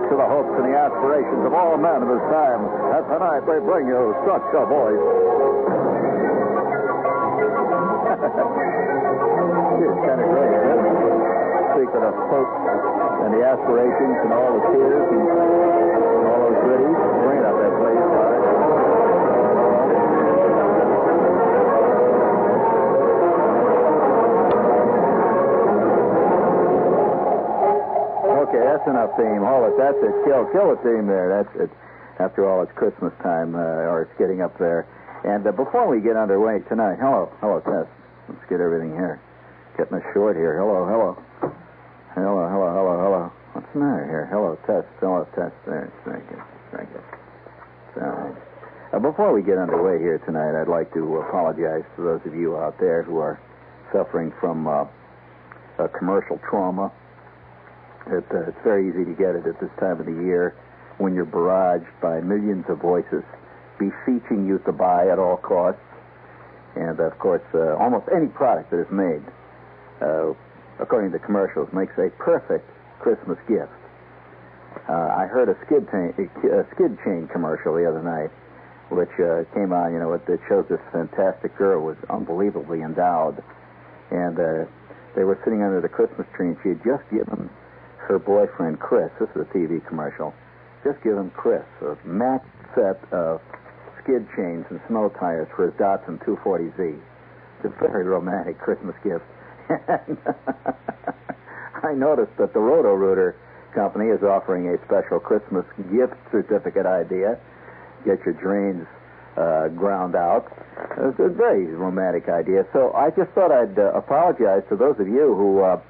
speaks to the hopes and the aspirations of all men of his time. And tonight we bring you such a voice. It's kind of great, isn't it? Speaking of hopes and the aspirations and all the tears and all those goodies. Bring it up there, please, Larry. Okay, that's enough theme. Hold it. That's it. Kill the theme there. That's it. After all, it's Christmas time, or it's getting up there. And before we get underway tonight, hello, Tess. Let's get everything here. Getting us short here. Hello. What's the matter here? Hello, Tess. There. Very good. All right. Before we get underway here tonight, I'd like to apologize to those of you out there who are suffering from commercial trauma. It's very easy to get it at this time of the year when you're barraged by millions of voices beseeching you to buy at all costs. And, of course, almost any product that is made, according to commercials, makes a perfect Christmas gift. I heard a skid chain commercial the other night, which came on, it shows this fantastic girl was unbelievably endowed. And they were sitting under the Christmas tree, and she had just given her boyfriend, Chris, this is a TV commercial, just given Chris a matched set of skid chains and snow tires for his Datsun 240Z. It's a very romantic Christmas gift. And I noticed that the Roto-Rooter company is offering a special Christmas gift certificate idea. Get your drains ground out. It's a very romantic idea. So I just thought I'd apologize to those of you who have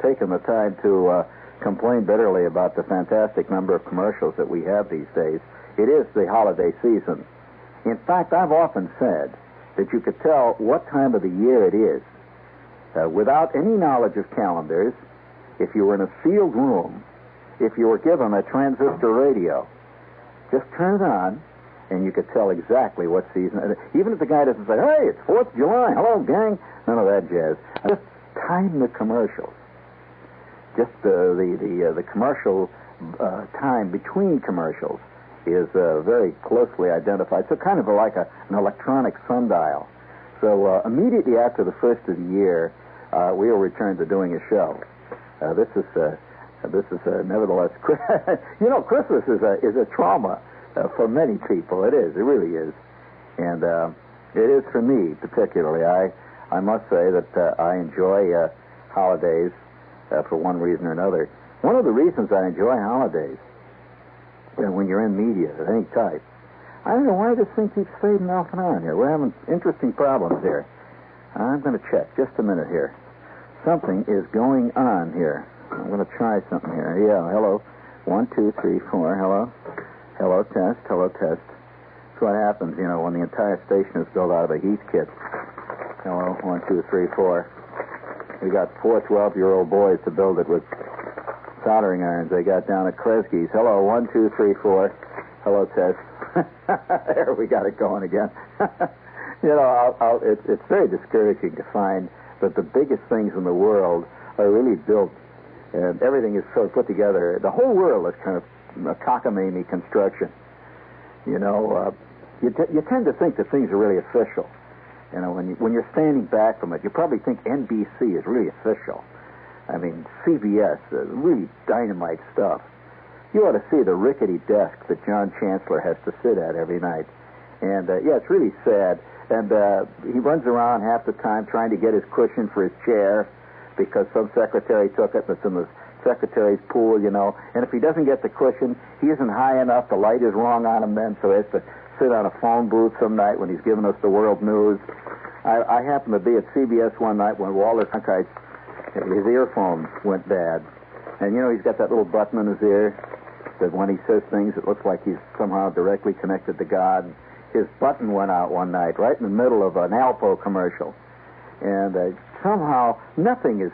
taken the time to complain bitterly about the fantastic number of commercials that we have these days. It is the holiday season. In fact, I've often said that you could tell what time of the year it is without any knowledge of calendars, if you were in a sealed room, if you were given a transistor radio. Just turn it on, and you could tell exactly what season. Even if the guy doesn't say, hey, it's 4th of July, hello, gang, none of that jazz. Just time the commercials. Just the commercial time between commercials is very closely identified. So kind of like an electronic sundial. So immediately after the first of the year, we will return to doing a show. This is nevertheless, Christmas is a trauma for many people. It is. It really is. And it is for me particularly. I must say that I enjoy holidays for one reason or another. One of the reasons I enjoy holidays, when you're in media of any type, I don't know why this thing keeps fading off and on here. We're having interesting problems here. I'm going to check. Just a minute here. Something is going on here. I'm going to try something here. Yeah, hello. 1, 2, 3, 4. Hello. Hello, test. Hello, test. That's what happens, when the entire station is built out of a heat kit. Hello. 1, 2, 3, 4. We got 4 12-year-old boys to build it with soldering irons they got down at Kresge's. Hello. 1, 2, 3, 4. Hello, test. There, we got it going again. It's very discouraging to find that the biggest things in the world are really built, and everything is sort of put together. The whole world is kind of a cockamamie construction. You tend to think that things are really official. When you're standing back from it, you probably think NBC is really official. I mean, CBS, really dynamite stuff. You ought to see the rickety desk that John Chancellor has to sit at every night. And, it's really sad. And he runs around half the time trying to get his cushion for his chair because some secretary took it and it's in the secretary's pool, And if he doesn't get the cushion, he isn't high enough. The light is wrong on him then, so he has to sit on a phone booth some night when he's giving us the world news. I happened to be at CBS one night when Walter Cronkite's his earphone went bad. And, he's got that little button in his ear that when he says things, it looks like he's somehow directly connected to God. His button went out one night, right in the middle of an Alpo commercial. And somehow nothing is,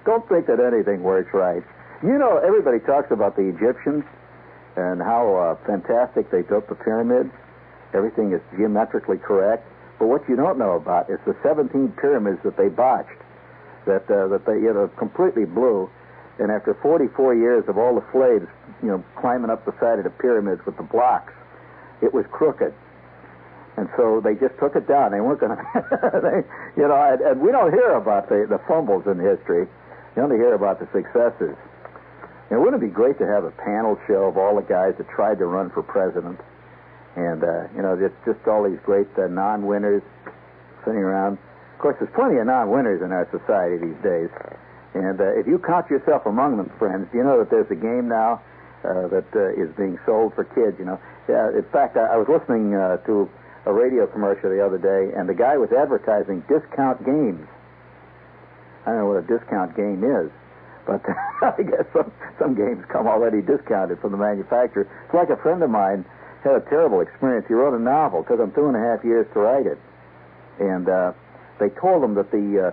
don't think that anything works right. Everybody talks about the Egyptians and how fantastic they built the pyramids. Everything is geometrically correct. But what you don't know about is the 17 pyramids that they botched, that they completely blew. And after 44 years of all the slaves, climbing up the side of the pyramids with the blocks, it was crooked. And so they just took it down. They weren't going to, and we don't hear about the fumbles in history. You only hear about the successes. Wouldn't it be great to have a panel show of all the guys that tried to run for president? And, just all these great non-winners sitting around. Of course, there's plenty of non-winners in our society these days. And if you count yourself among them, friends, do you know that there's a game now that is being sold for kids, Yeah, in fact, I was listening to a radio commercial the other day, and the guy was advertising discount games. I don't know what a discount game is, but I guess some games come already discounted from the manufacturer. It's like a friend of mine had a terrible experience. He wrote a novel. It took him 2.5 years to write it. And they told him that the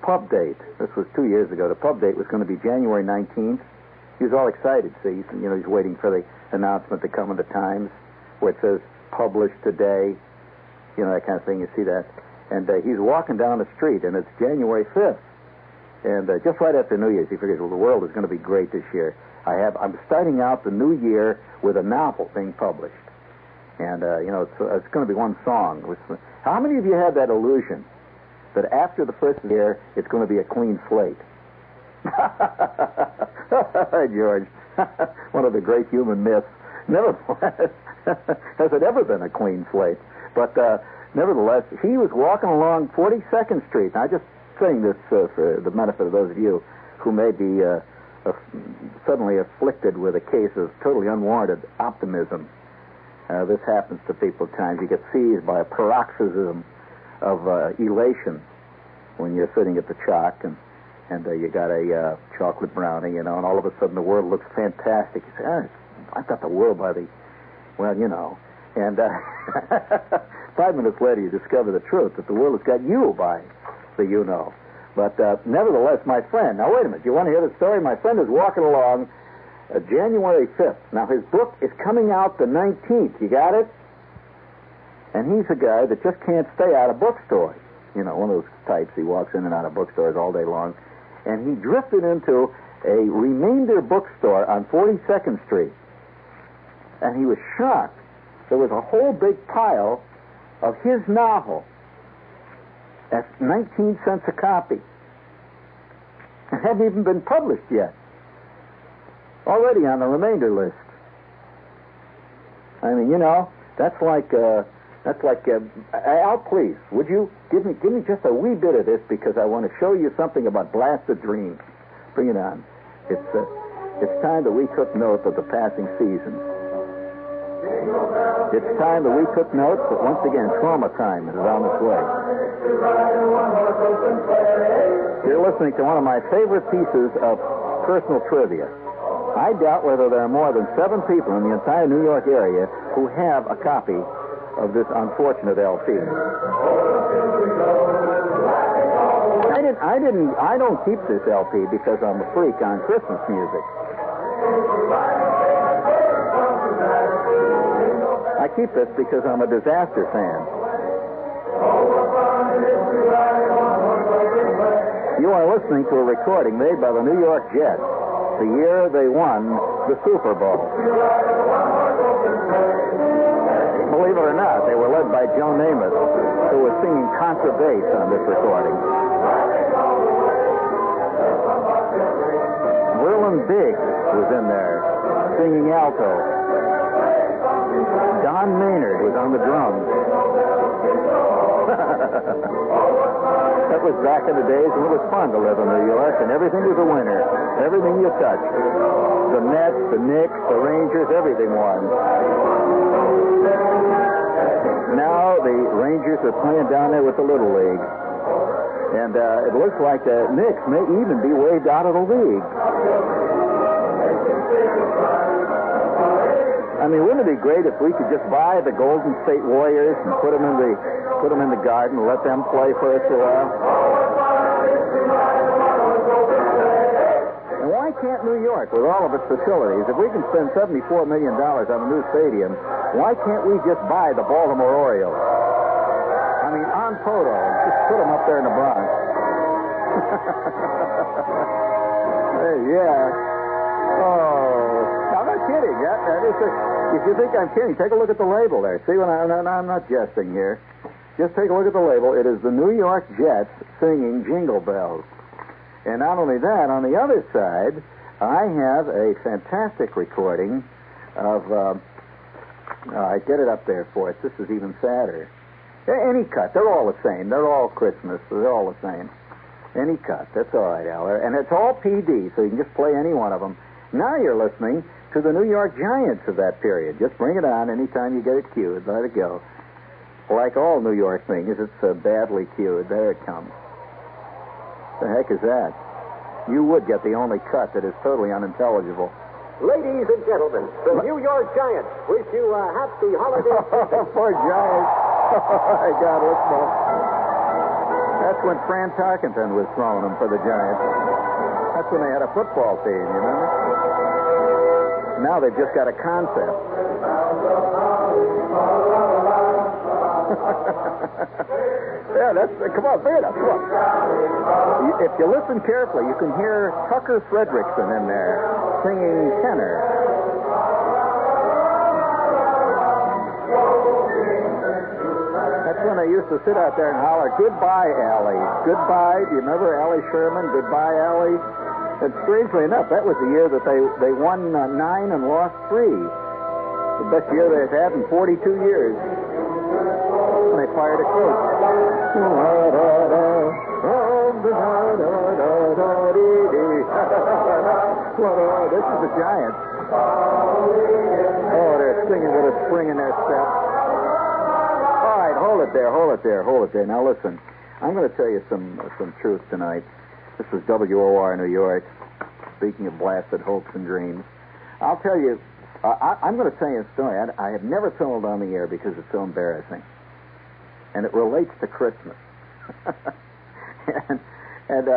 pub date, this was 2 years ago, the pub date was going to be January 19th. He was all excited, see. He's waiting for the announcement to come in the Times where it says, published today, that kind of thing. You see that. And he's walking down the street, and it's January 5th. And just right after New Year's, he figures, well, the world is going to be great this year. I'm starting out the new year with a novel being published. And, it's going to be one song. How many of you had that illusion that after the first year, it's going to be a clean slate? George, one of the great human myths. Nevertheless, has it ever been a clean slate? But nevertheless, he was walking along 42nd Street. Now, I'm just saying this for the benefit of those of you who may be suddenly afflicted with a case of totally unwarranted optimism. This happens to people at times. You get seized by a paroxysm of elation when you're sitting at the chalk and you got a chocolate brownie, and all of a sudden the world looks fantastic. You say, I've got the world by the, and 5 minutes later you discover the truth, that the world has got you by the But nevertheless, my friend, now wait a minute, you want to hear the story? My friend is walking along January 5th. Now his book is coming out the 19th, you got it? And he's a guy that just can't stay out of bookstores. One of those types, he walks in and out of bookstores all day long. And he drifted into a remainder bookstore on 42nd Street. And he was shocked. There was a whole big pile of his novel at 19 cents a copy. It hadn't even been published yet. Already on the remainder list. I mean, that's like Al, please, would you give me just a wee bit of this, because I want to show you something about blasted dreams. Bring it on. It's time that we took note of the passing seasons. It's time that we took note that once again trauma time is on its way. You're listening to one of my favorite pieces of personal trivia. I doubt whether there are more than 7 people in the entire New York area who have a copy of this unfortunate LP. I don't keep this LP because I'm a freak on Christmas music. I keep this because I'm a disaster fan. You are listening to a recording made by the New York Jets the year they won the Super Bowl. Believe it or not, they were led by Joe Namath, who was singing contrabass on this recording. Verlin Biggs was in there singing alto. Don Maynard was on the drums. That was back in the days when it was fun to live in New York, and everything was a winner. Everything you touched. The Mets, the Knicks, the Rangers, everything won. Now the Rangers are playing down there with the Little League. And it looks like the Knicks may even be waved out of the league. I mean, wouldn't it be great if we could just buy the Golden State Warriors and put them in the garden and let them play for us for a while? And why can't New York, with all of its facilities, if we can spend $74 million on a new stadium, why can't we just buy the Baltimore Orioles? I mean, on photo, just put them up there in the Bronx. Yeah. Oh, I'm not kidding. If you think I'm kidding, take a look at the label there. See, I'm not jesting here. Just take a look at the label. It is the New York Jets singing Jingle Bells. And not only that, on the other side, I have a fantastic recording of... I get it up there for us. This is even sadder. Any cut. They're all the same. They're all Christmas. They're all the same. Any cut. That's all right, Eller. And it's all PD, so you can just play any one of them. Now you're listening to the New York Giants of that period. Just bring it on anytime you get it cued. Let it go. Like all New York things, it's badly cued. There it comes. The heck is that? You would get the only cut that is totally unintelligible. Ladies and gentlemen, the New York Giants wish you a happy holiday season. Poor Giants. Oh, my God, what's that? That's when Fran Tarkenton was throwing them for the Giants. That's when they had a football team, you remember? Now they've just got a concept. Yeah, come on, bring it up, come on. If you listen carefully, you can hear Tucker Fredrickson in there singing tenor. That's when they used to sit out there and holler, "Goodbye, Allie. Goodbye." Do you remember Allie Sherman? "Goodbye, Allie." And strangely enough, that was the year that they won 9 and lost 3. The best year they've had in 42 years. When they fired a coach. This is the Giants. Oh, they're singing with a spring in their step. All right, hold it there. Now listen, I'm going to tell you some truth tonight. This is WOR New York. Speaking of blasted hopes and dreams, I'll tell you. I'm going to tell you a story. I have never told on the air because it's so embarrassing, and it relates to Christmas. and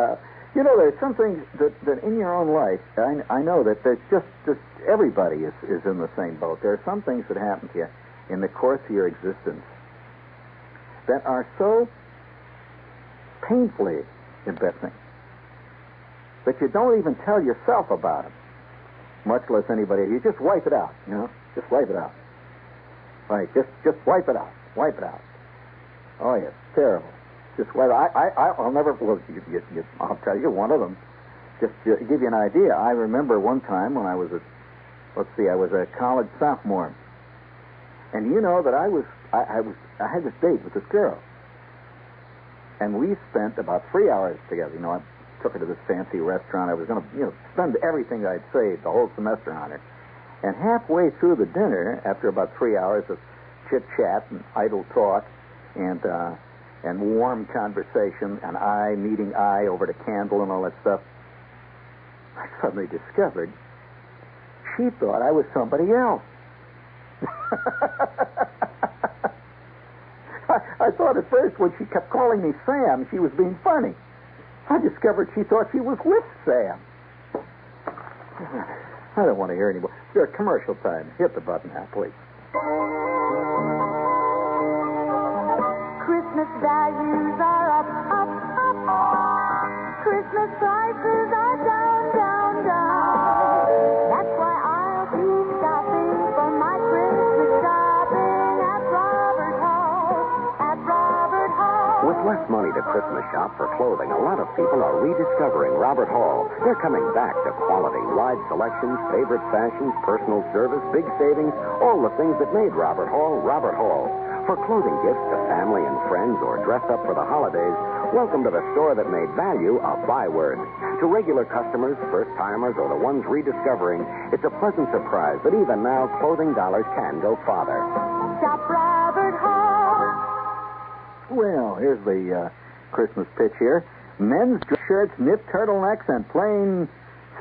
you know, there's some things that in your own life, I know that there's just everybody is in the same boat. There are some things that happen to you in the course of your existence that are so painfully embarrassing that you don't even tell yourself about them, much less anybody. You just wipe it out, you know? Just wipe it out. Right, just wipe it out. Wipe it out. Oh, yes, terrible. Just wipe it out. I'll never, well, I'll tell you one of them. Just to give you an idea, I remember one time when I was a college sophomore. And you know that I had this date with this girl. And we spent about 3 hours together. You know, I took her to this fancy restaurant. I was going to, spend everything I'd saved the whole semester on her. And halfway through the dinner, after about 3 hours of chit-chat and idle talk and warm conversation and eye meeting eye over the candle and all that stuff, I suddenly discovered she thought I was somebody else. I thought at first when she kept calling me Sam, she was being funny. I discovered she thought she was with Sam. I don't want to hear any more. Sure, commercial time. Hit the button now, please. Christmas values are up, up, up. Christmas prices are down, down, down. That's why I'll keep shopping for my Christmas shopping at Robert Hall. At Robert Hall. With less money to Christmas shop for clothing, a lot of people are rediscovering Robert Hall. They're coming back to quality, wide selections, favorite fashions, personal service, big savings, all the things that made Robert Hall, Robert Hall. For clothing gifts to family and friends or dress up for the holidays, welcome to the store that made value a byword. To regular customers, first-timers, or the ones rediscovering, it's a pleasant surprise that even now clothing dollars can go farther. Shop Robert Hall. Well, here's the Christmas pitch here. Men's shirts, knit turtlenecks, and plain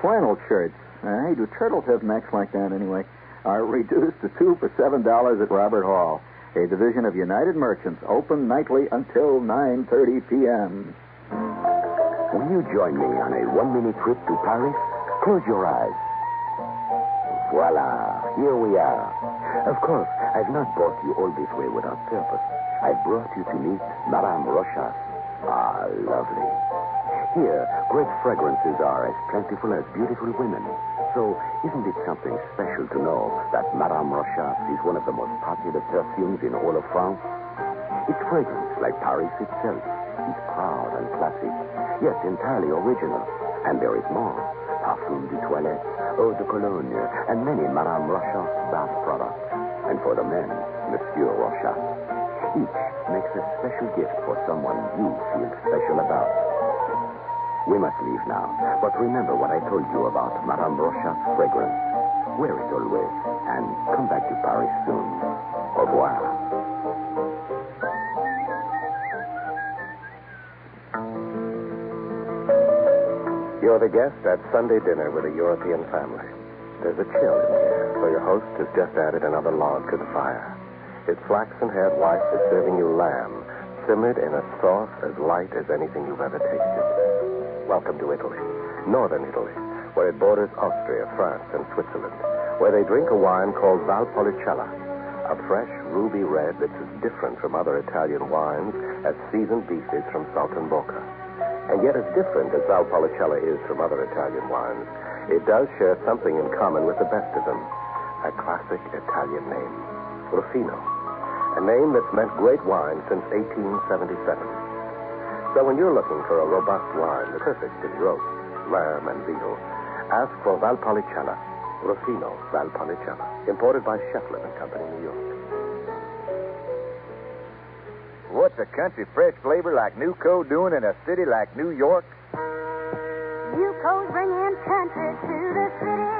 flannel shirts. Hey, do turtles have necks like that anyway? Are reduced to 2 for $7 at Robert Hall, a division of United Merchants, open nightly until 9:30 p.m. Will you join me on a one-minute trip to Paris? Close your eyes. Voila, here we are. Of course, I've not brought you all this way without purpose. I brought you to meet Madame Rochas. Ah, lovely. Here, great fragrances are as plentiful as beautiful women. So, isn't it something special to know that Madame Rochas is one of the most popular perfumes in all of France? Its fragrance, like Paris itself, is proud and classic, yet entirely original. And there is more. Parfum de toilette, eau de cologne, and many Madame Rochas bath products. And for the men, Monsieur Rochas. Each makes a special gift for someone you feel special about. We must leave now, but remember what I told you about Madame Rochas' fragrance. Wear it always, and come back to Paris soon. Au revoir. You're the guest at Sunday dinner with a European family. There's a chill in the air, so your host has just added another log to the fire. His flaxen-haired wife is serving you lamb, simmered in a sauce as light as anything you've ever tasted. Welcome to Italy, northern Italy, where it borders Austria, France, and Switzerland, where they drink a wine called Valpolicella, a fresh ruby red that's as different from other Italian wines as seasoned beef is from Saltimbocca. And yet as different as Valpolicella is from other Italian wines, it does share something in common with the best of them, a classic Italian name, Rufino, a name that's meant great wine since 1877. So when you're looking for a robust wine, the perfect in roast, lamb, and veal, ask for Valpolicella, Rufino Valpolicella, imported by Shefflin and Company, New York. What's a country fresh flavor like Nuco doing in a city like New York? Nuco's bringing country to the city.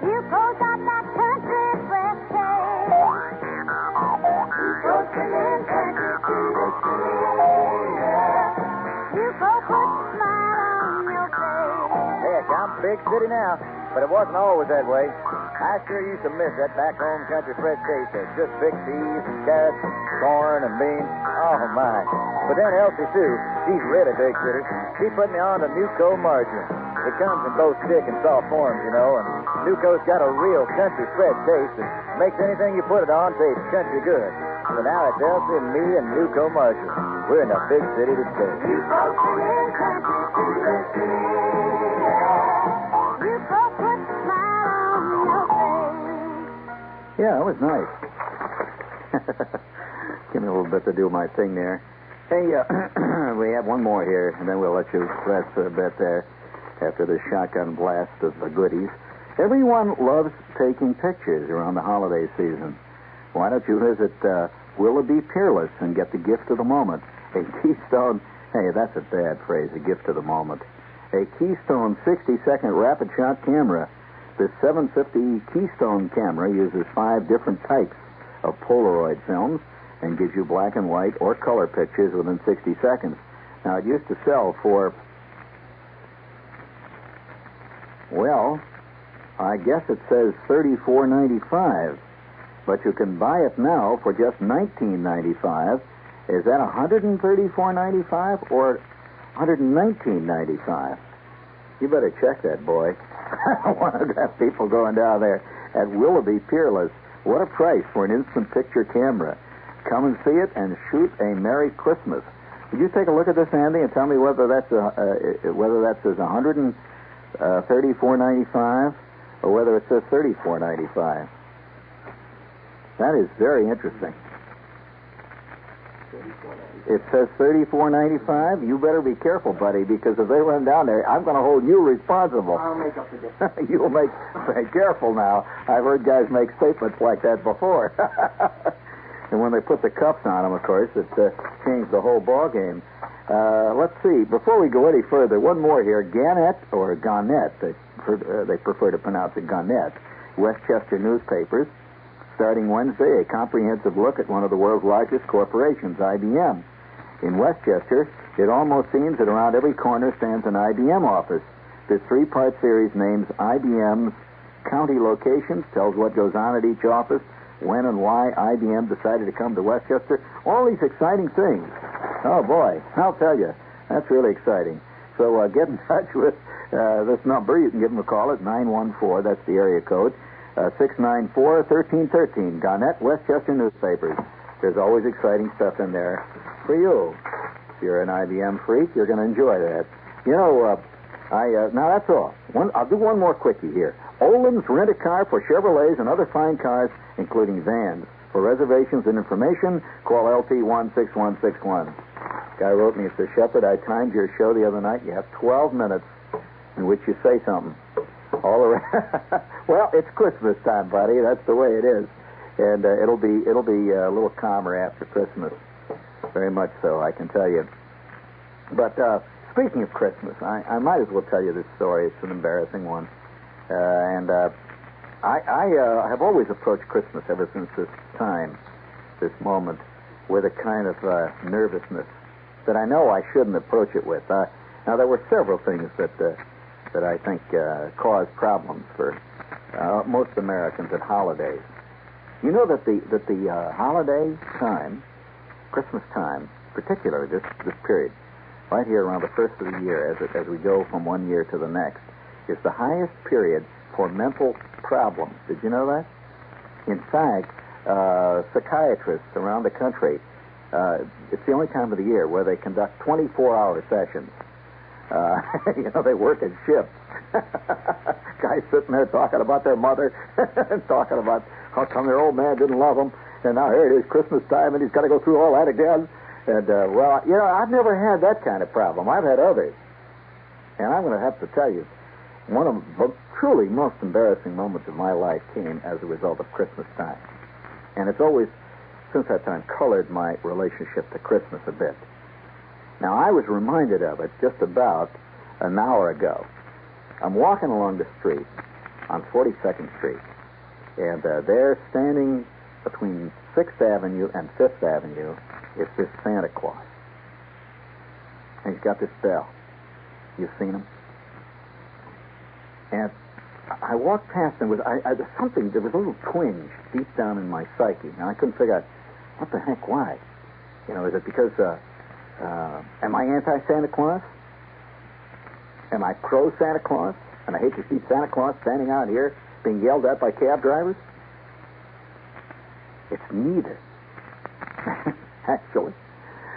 Nuco's got that country fresh taste. Nuco's bringing country to the city. Nuco puts a smile on your face. Heck, I'm big city now, but it wasn't always that way. I sure used to miss that back home country fresh taste of just big peas and carrots, corn and beans. Oh, my. But then Elsie Sue, she's really big city. She put me on to Nuco margarine. It comes in both thick and soft forms, you know, and Nuco's got a real country fresh taste that makes anything you put it on taste country good. So now it's Elsie and me and Nuco margarine. We're in a big city to stay. Nuco's bringing country to the city. Nuco puts a smile on your face. Yeah, that was nice. Give me a little bit to do my thing there. Hey, we have one more here, and then we'll let you rest for a bit there after the shotgun blast of the goodies. Everyone loves taking pictures around the holiday season. Why don't you visit Willoughby Peerless and get the gift of the moment? A Keystone, hey, that's a bad phrase, a gift of the moment. A Keystone 60-second rapid shot camera. This 750 Keystone camera uses 5 different types of Polaroid films and gives you black and white or color pictures within 60 seconds. Now, it used to sell for, well, I guess it says $34.95, but you can buy it now for just $19.95. Is that $134.95 or $119.95? You better check that, boy. I don't want to have people going down there at Willoughby Peerless. What a price for an instant picture camera. Come and see it and shoot a Merry Christmas. Would you take a look at this, Andy, and tell me whether that says $134.95 or whether it says $34.95? That is very interesting. It says $34.95. You better be careful, buddy, because if they run down there, I'm going to hold you responsible. I'll make up the difference. You'll be careful now. I've heard guys make statements like that before. And when they put the cuffs on them, of course, it changed the whole ball game. Let's see. Before we go any further, one more here. Gannett, or Gannett, they prefer to pronounce it Gannett, Westchester newspapers. Starting Wednesday, a comprehensive look at one of the world's largest corporations, IBM. In Westchester, it almost seems that around every corner stands an IBM office. This 3-part series names IBM's county locations, tells what goes on at each office, when and why IBM decided to come to Westchester. All these exciting things. Oh, boy, I'll tell you, that's really exciting. So get in touch with this number. You can give them a call at 914, that's the area code, 694-1313, Gannett, Westchester newspapers. There's always exciting stuff in there for you. If you're an IBM freak, you're going to enjoy that. You know, now that's all. I'll do one more quickie here. Olin's Rent-A-Car for Chevrolets and other fine cars, including vans. For reservations and information, call LT16161. Guy wrote me, says, Shepard, I timed your show the other night. You have 12 minutes in which you say something. All around. Well, it's Christmas time, buddy. That's the way it is. And it'll be a little calmer after Christmas. Very much so, I can tell you. But speaking of Christmas, I might as well tell you this story. It's an embarrassing one. I have always approached Christmas ever since this moment, with a kind of nervousness that I know I shouldn't approach it with. Now, there were several things that I think cause problems for most Americans at holidays. You know that the holiday time, Christmas time, particularly this period, right here around the first of the year, as we go from one year to the next, is the highest period for mental problems. Did you know that? In fact, psychiatrists around the country, it's the only time of the year where they conduct 24-hour sessions. You know, they work in shifts. Guys sitting there talking about their mother and talking about how come their old man didn't love them, and now here it is Christmas time and he's got to go through all that again. And, well, you know, I've never had that kind of problem. I've had others. And I'm going to have to tell you, one of the truly most embarrassing moments of my life came as a result of Christmas time. And it's always, since that time, colored my relationship to Christmas a bit. Now, I was reminded of it just about an hour ago. I'm walking along the street on 42nd Street, and there, standing between 6th Avenue and 5th Avenue, is this Santa Claus. And he's got this bell. You've seen him? And I walked past him with something. There was a little twinge deep down in my psyche. Now, I couldn't figure out, what the heck, why? You know, is it because, am I anti-Santa Claus? Am I pro-Santa Claus? And I hate to see Santa Claus standing out here being yelled at by cab drivers? It's neither. Actually,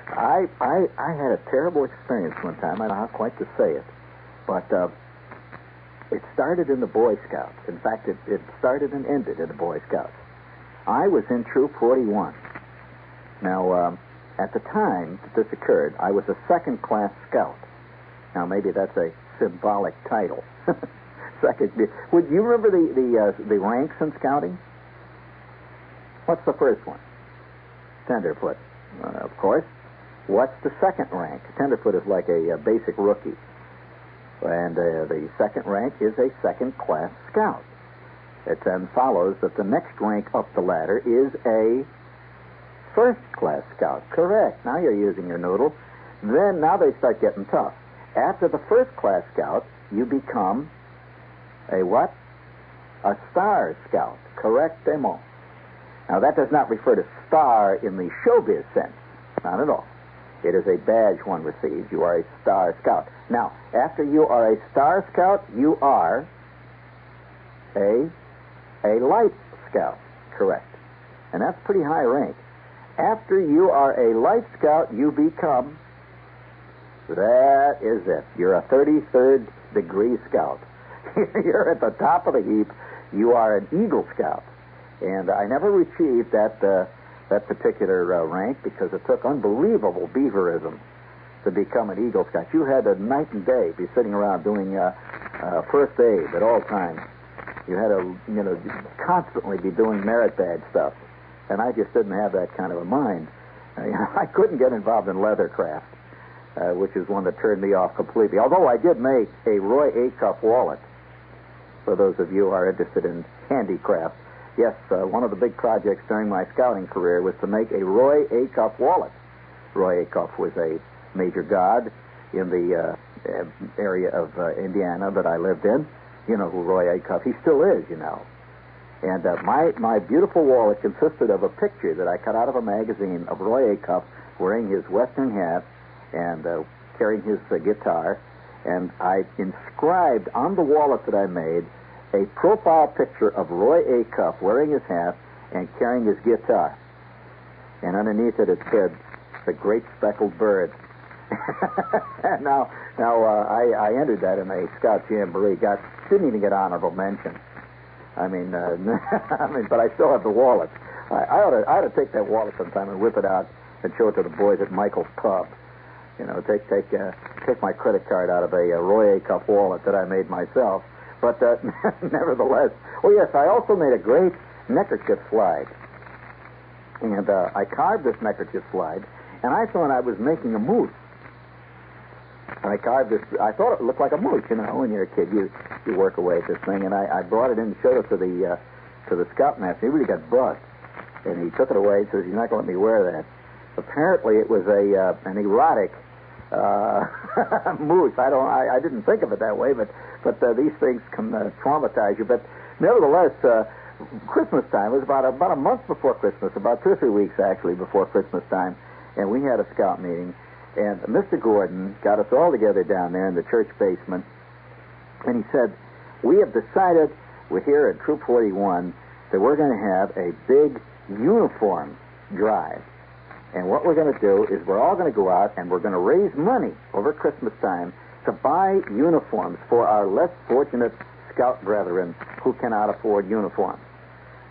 I had a terrible experience one time. I don't know how quite to say it, but it started in the Boy Scouts. In fact, it started and ended in the Boy Scouts. I was in Troop 41. Now, at the time that this occurred, I was a second-class scout. Now, maybe that's a symbolic title. Second. Would you remember the ranks in scouting? What's the first one? Tenderfoot. Of course. What's the second rank? Tenderfoot is like a basic rookie. And the second rank is a second-class scout. It then follows that the next rank up the ladder is a first-class scout. Correct. Now you're using your noodle. Now they start getting tough. After the first-class scout, you become a what? A star scout. Correctemo. Now, that does not refer to star in the showbiz sense. Not at all. It is a badge one receives. You are a star scout. Now, after you are a star scout, you are a light scout. Correct. And that's pretty high rank. After you are a light scout, you become, that is it. You're a 33rd degree scout. You're at the top of the heap. You are an Eagle Scout. And I never achieved that particular rank because it took unbelievable beaverism to become an Eagle Scout. You had to night and day be sitting around doing first aid at all times. You had to, constantly be doing merit badge stuff. And I just didn't have that kind of a mind. I couldn't get involved in leathercraft, which is one that turned me off completely. Although I did make a Roy Acuff wallet, for those of you who are interested in handicraft. Yes, one of the big projects during my scouting career was to make a Roy Acuff wallet. Roy Acuff was a major god in the area of Indiana that I lived in. You know who Roy Acuff, he still is, And my beautiful wallet consisted of a picture that I cut out of a magazine of Roy Acuff wearing his western hat and carrying his guitar. And I inscribed on the wallet that I made a profile picture of Roy Acuff wearing his hat and carrying his guitar. And underneath it said, "The Great Speckled Bird." now, I entered that in a Scout Jamboree. Didn't even get honorable mention. I mean, but I still have the wallet. I ought to take that wallet sometime and whip it out and show it to the boys at Michael's Pub. You know, take my credit card out of a Roy Acuff wallet that I made myself. But nevertheless, oh yes, I also made a great neckerchief slide. And I carved this neckerchief slide, and I thought I was making a moose. And I carved this. I thought it looked like a moose. You know, when you're a kid, you work away at this thing. And I brought it in and showed it to the scoutmaster. He really got buzzed, and he took it away. He says, "You're not going to let me wear that." Apparently, it was an erotic moose. I didn't think of it that way, but these things can traumatize you. But nevertheless, Christmas time was about a month before Christmas, about 2 or 3 weeks actually before Christmas time, and we had a scout meeting. And Mr. Gordon got us all together down there in the church basement, and he said, "We have decided, we're here at Troop 41, that we're going to have a big uniform drive. And what we're going to do is we're all going to go out and we're going to raise money over Christmas time to buy uniforms for our less fortunate scout brethren who cannot afford uniforms."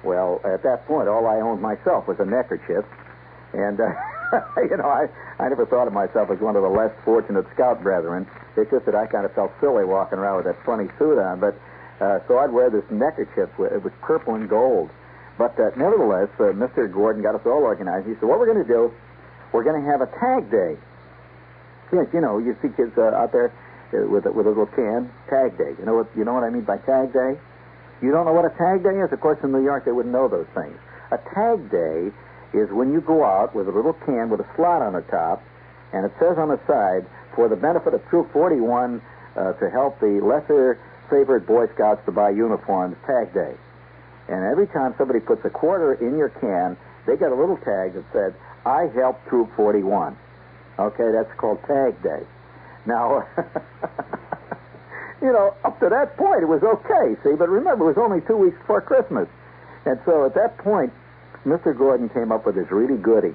Well, at that point, all I owned myself was a neckerchief, and you know, I never thought of myself as one of the less fortunate scout brethren. It's just that I kind of felt silly walking around with that funny suit on. But so I'd wear this neckerchief. It was purple and gold. But nevertheless, Mr. Gordon got us all organized. He said, "What we're going to do, we're going to have a tag day." Yes, you know, you see kids out there with a little can, tag day. You know what I mean by tag day? You don't know what a tag day is? Of course, in New York, they wouldn't know those things. A tag day is when you go out with a little can with a slot on the top, and it says on the side, "For the benefit of Troop 41, to help the lesser favored Boy Scouts to buy uniforms, tag day." And every time somebody puts a quarter in your can, they get a little tag that said, "I helped Troop 41." Okay, that's called tag day. Now, you know, up to that point, it was okay, see? But remember, it was only 2 weeks before Christmas. And so at that point, Mr. Gordon came up with this really goodie.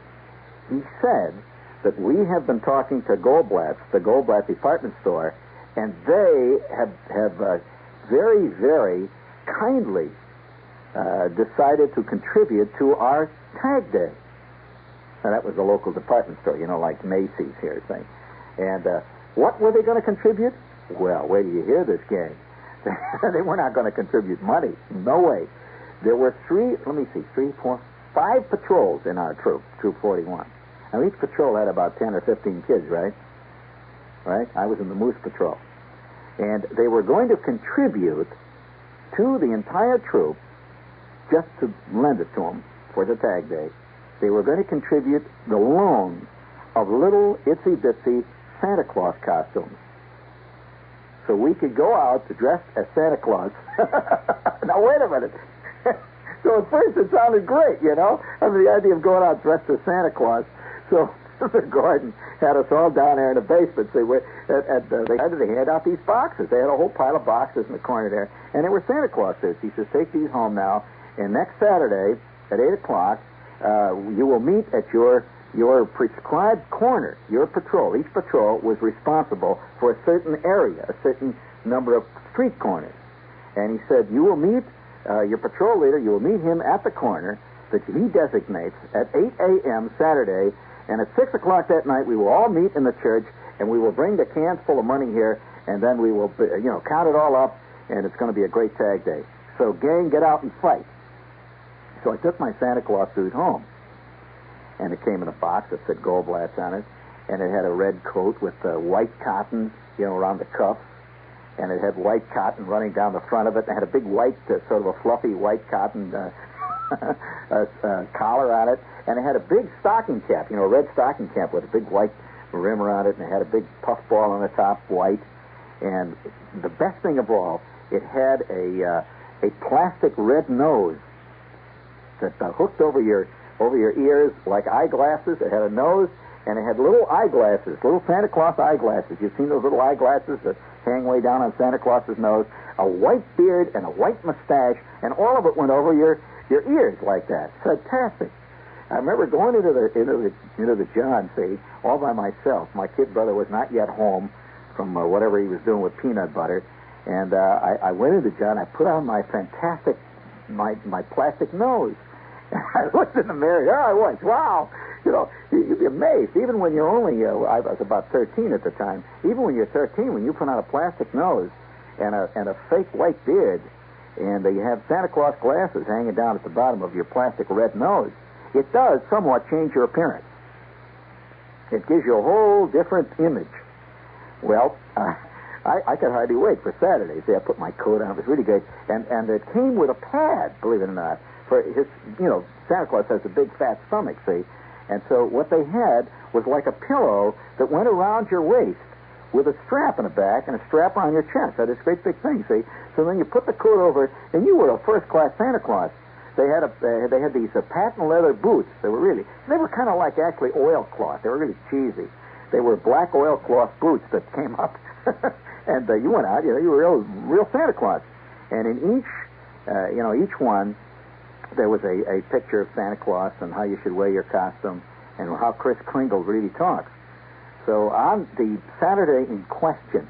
He said that we have been talking to Goldblatt's, the Goldblatt department store, and they have very, very kindly decided to contribute to our tag day. Now, that was the local department store, you know, like Macy's here, say. And what were they going to contribute? Well, wait till you hear this, gang. They were not going to contribute money. No way. There were 5 patrols in our troop, Troop 41. Now, each patrol had about 10 or 15 kids, right? Right? I was in the Moose Patrol. And they were going to contribute to the entire troop, just to lend it to them for the tag day. They were going to contribute the loan of little itsy-bitsy Santa Claus costumes. So we could go out dressed as Santa Claus. Now, wait a minute. So at first it sounded great, you know? I mean, the idea of going out dressed as Santa Claus. So Mr. Gordon had us all down there in the basement. They had to hand out these boxes. They had a whole pile of boxes in the corner there. And they were Santa Claus suits. He says, "Take these home now. And next Saturday at 8 o'clock, you will meet at your prescribed corner, your patrol. Each patrol was responsible for a certain area, a certain number of street corners. And he said, you will meet your patrol leader, you will meet him at the corner that he designates at 8 a.m. Saturday, and at 6 o'clock that night we will all meet in the church, and we will bring the cans full of money here, and then we will, count it all up, and it's going to be a great tag day. So, gang, get out and fight." So I took my Santa Claus suit home. And it came in a box that said Goldblatt's on it. And it had a red coat with white cotton, around the cuffs. And it had white cotton running down the front of it. And it had a big white, sort of a fluffy white cotton collar on it. And it had a big stocking cap, a red stocking cap with a big white rim around it. And it had a big puffball on the top, white. And the best thing of all, it had a plastic red nose that hooked over your ears like eyeglasses. It had a nose, and it had little eyeglasses, little Santa Claus eyeglasses. You've seen those little eyeglasses that hang way down on Santa Claus's nose. A white beard and a white mustache, and all of it went over your ears like that. Fantastic. I remember going into the John, see, all by myself. My kid brother was not yet home from whatever he was doing with peanut butter, and I went into John. I put on my fantastic, my plastic nose. I looked in the mirror. There I was. Wow. You know, you'd be amazed. Even when you're only, I was about 13 at the time. Even when you're 13, when you put on a plastic nose and a fake white beard, and you have Santa Claus glasses hanging down at the bottom of your plastic red nose, it does somewhat change your appearance. It gives you a whole different image. Well, I could hardly wait for Saturday. See, I put my coat on. It was really great. And it came with a pad, believe it or not. For his, Santa Claus has a big fat stomach, see? And so what they had was like a pillow that went around your waist with a strap in the back and a strap on your chest. That is a great big thing, see? So then you put the coat over it, and you were a first-class Santa Claus. They had these patent leather boots. They were kind of like actually oilcloth. They were really cheesy. They were black oilcloth boots that came up. And you went out, you were real Santa Claus. And in each one, there was a picture of Santa Claus and how you should wear your costume and how Kris Kringle really talks. So on the Saturday in question,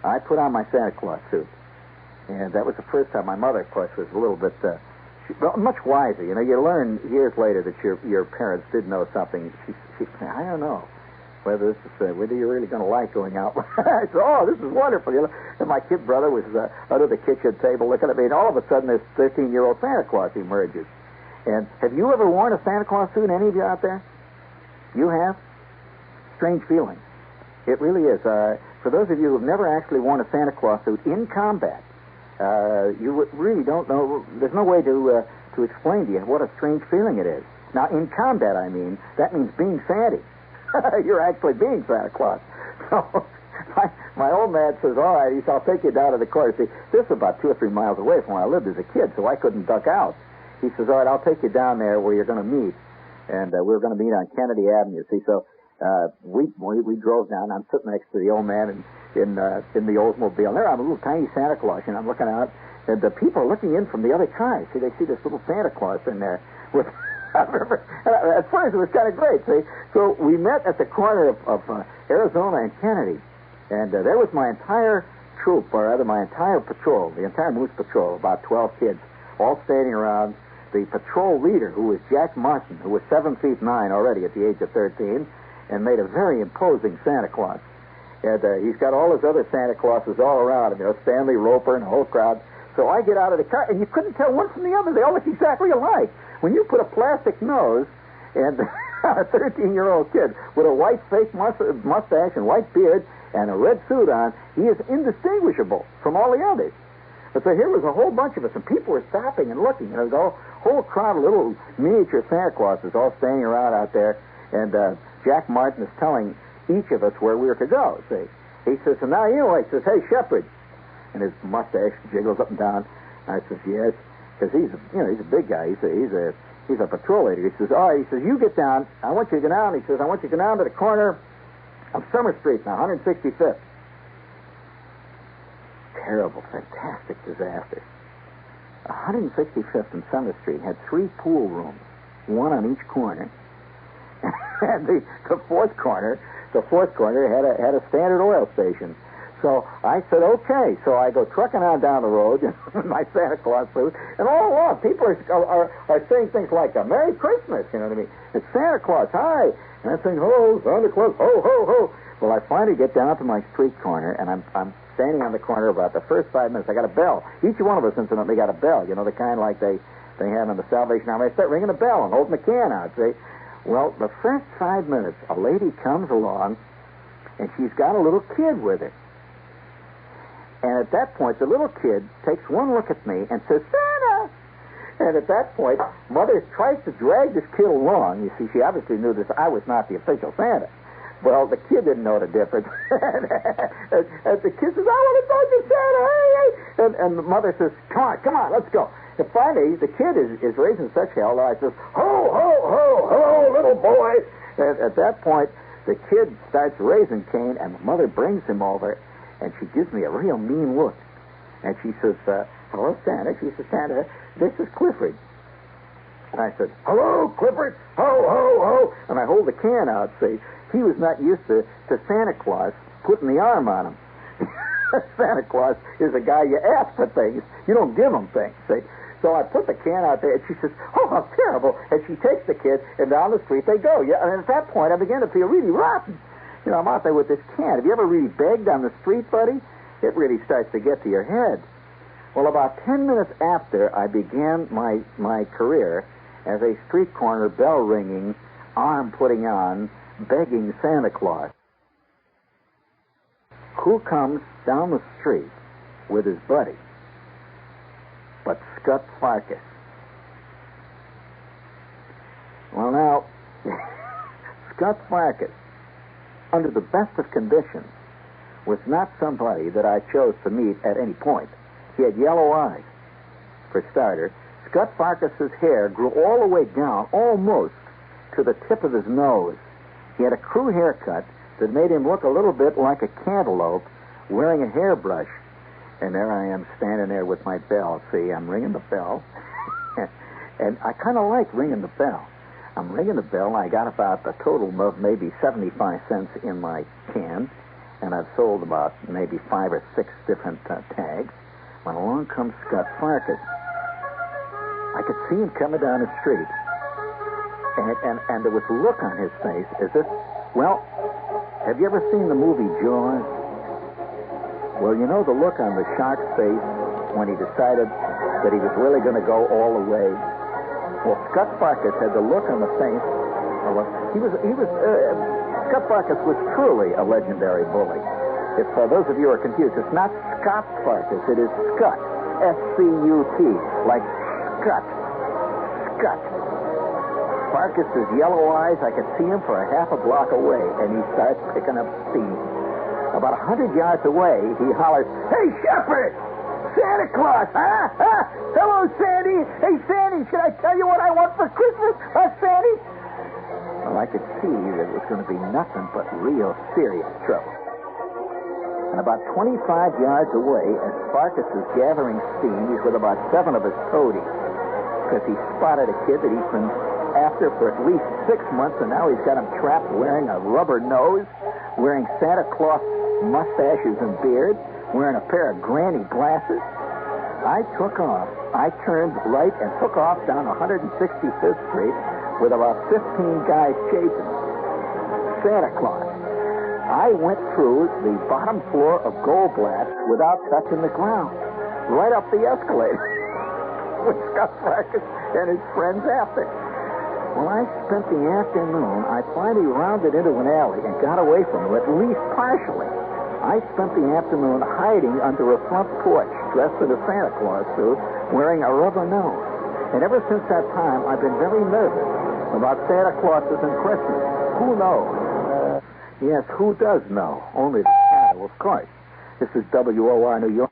I put on my Santa Claus suit. And that was the first time. My mother, of course, was a little bit much wiser. You learn years later that your parents did know something. She said, I don't know whether you're really going to like going out. I said, oh, this is wonderful. And my kid brother was under the kitchen table looking at me, and all of a sudden this 13-year-old Santa Claus emerges. And have you ever worn a Santa Claus suit, any of you out there? You have? Strange feeling. It really is. For those of you who have never actually worn a Santa Claus suit in combat, you really don't know. There's no way to explain to you what a strange feeling it is. Now, in combat, I mean, that means being Sandy. You're actually being Santa Claus. So my old man says, all right, he says, I'll take you down to the corner. See, this is about 2 or 3 miles away from where I lived as a kid, so I couldn't duck out. He says, all right, I'll take you down there where you're going to meet. And we were going to meet on Kennedy Avenue. See, so we drove down. I'm sitting next to the old man in the Oldsmobile. There I'm a little tiny Santa Claus, and I'm looking out, and the people are looking in from the other car. See, they see this little Santa Claus in there with... I remember, at first it was kind of great, see? So we met at the corner of Arizona and Kennedy, and there was my entire troop, or rather my entire patrol, the entire Moose Patrol, about 12 kids, all standing around. The patrol leader, who was Jack Martin, who was 7 feet 9 already at the age of 13, and made a very imposing Santa Claus. And he's got all his other Santa Clauses all around him, Stanley Roper and the whole crowd. So I get out of the car, and you couldn't tell one from the other. They all look exactly alike. When you put a plastic nose and a 13-year-old kid with a white fake mustache and white beard and a red suit on, he is indistinguishable from all the others. But so here was a whole bunch of us, and people were stopping and looking. There was a whole crowd of little miniature Santa Clauses all standing around out there, and Jack Martin is telling each of us where we were to go, see. He says, and now you know, he says, hey, Shepherd. And his mustache jiggles up and down. I says, yes. Because he's a big guy. He's a patrol leader. He says, all right. He says, you get down. I want you to go down. He says, I want you to go down to the corner of Summer Street now, 165th. Terrible, fantastic disaster. 165th and Summer Street had 3 pool rooms, one on each corner, and the fourth corner had a Standard Oil station. So I said, okay. So I go trucking on down the road in my Santa Claus suit, and all along people are saying things like, Merry Christmas, you know what I mean? It's Santa Claus, hi. And I'm saying, ho, Santa Claus, ho, ho, ho. Well, I finally get down to my street corner, and I'm standing on the corner about the first 5 minutes. I got a bell. Each one of us, incidentally, got a bell, the kind like they have in the Salvation Army. I start ringing the bell and holding the can out, see? Well, the first 5 minutes, a lady comes along, and she's got a little kid with her. And at that point, the little kid takes one look at me and says, Santa! And at that point, Mother tries to drag this kid along. You see, she obviously knew this. I was not the official Santa. Well, the kid didn't know the difference. and the kid says, I want to talk to Santa, hey! And the mother says, come on, let's go. And finally, the kid is raising such hell that I says, ho, ho, ho, hello, little boy. And at that point, the kid starts raising Cain, and the mother brings him over, and she gives me a real mean look. And she says, hello, Santa. She says, Santa, this is Clifford. And I said, hello, Clifford, ho, ho, ho. And I hold the can out, see. He was not used to Santa Claus putting the arm on him. Santa Claus is a guy you ask for things. You don't give him things, see. So I put the can out there, and she says, oh, how terrible. And she takes the kid, and down the street they go. Yeah, and at that point, I began to feel really rotten. You know, I'm out there with this can. Have you ever really begged on the street, buddy? It really starts to get to your head. Well, about 10 minutes after I began my career as a street corner bell ringing, arm putting on, begging Santa Claus, who comes down the street with his buddy but Scut Farkas? Well, now, Scut Farkas, under the best of conditions, was not somebody that I chose to meet at any point. He had yellow eyes, for starter. Scut Farkas's hair grew all the way down, almost to the tip of his nose. He had a crew haircut that made him look a little bit like a cantaloupe wearing a hairbrush. And there I am standing there with my bell. See, I'm ringing the bell. And I kind of like ringing the bell. I'm ringing the bell. I got about a total of maybe 75 cents in my can. And I've sold about maybe 5 or 6 different tags. When along comes Scut Farkas. I could see him coming down the street. And there was a look on his face as if, well, have you ever seen the movie Jaws? Well, you know the look on the shark's face when he decided that he was really going to go all the way? Well, Scut Farkas had the look on the face. Scut Farkas was truly a legendary bully. If those of you are confused, it's not Scott Farkas, it is Scut. S-C-U-T, like Scut. Scut. Farkas's yellow eyes, I could see him for a half a block away, and he starts picking up steam. About 100 yards away, he hollers, hey, Shepherd! Santa Claus, huh? Hello, Sandy! Hey, Sandy, should I tell you what I want for Christmas, Sandy? Well, I could see that it was going to be nothing but real serious trouble. And about 25 yards away, as Farkas is gathering steam, he's with about 7 of his toadies, because he spotted a kid that he's been after for at least 6 months, and now he's got him trapped wearing a rubber nose, wearing Santa Claus mustaches and beard, wearing a pair of granny glasses. I took off. I turned right and took off down 165th Street with about 15 guys chasing Santa Claus. I went through the bottom floor of Goldblatt without touching the ground, right up the escalator, with Scut Farkas and his friends after. Well, I spent the afternoon. I finally rounded into an alley and got away from him, at least partially. I spent the afternoon hiding under a front porch, dressed in a Santa Claus suit, wearing a rubber nose. And ever since that time, I've been very nervous about Santa Clauses and Christmas. Who knows? Yes, who does know? Only the Santa, of course. This is WOR New York.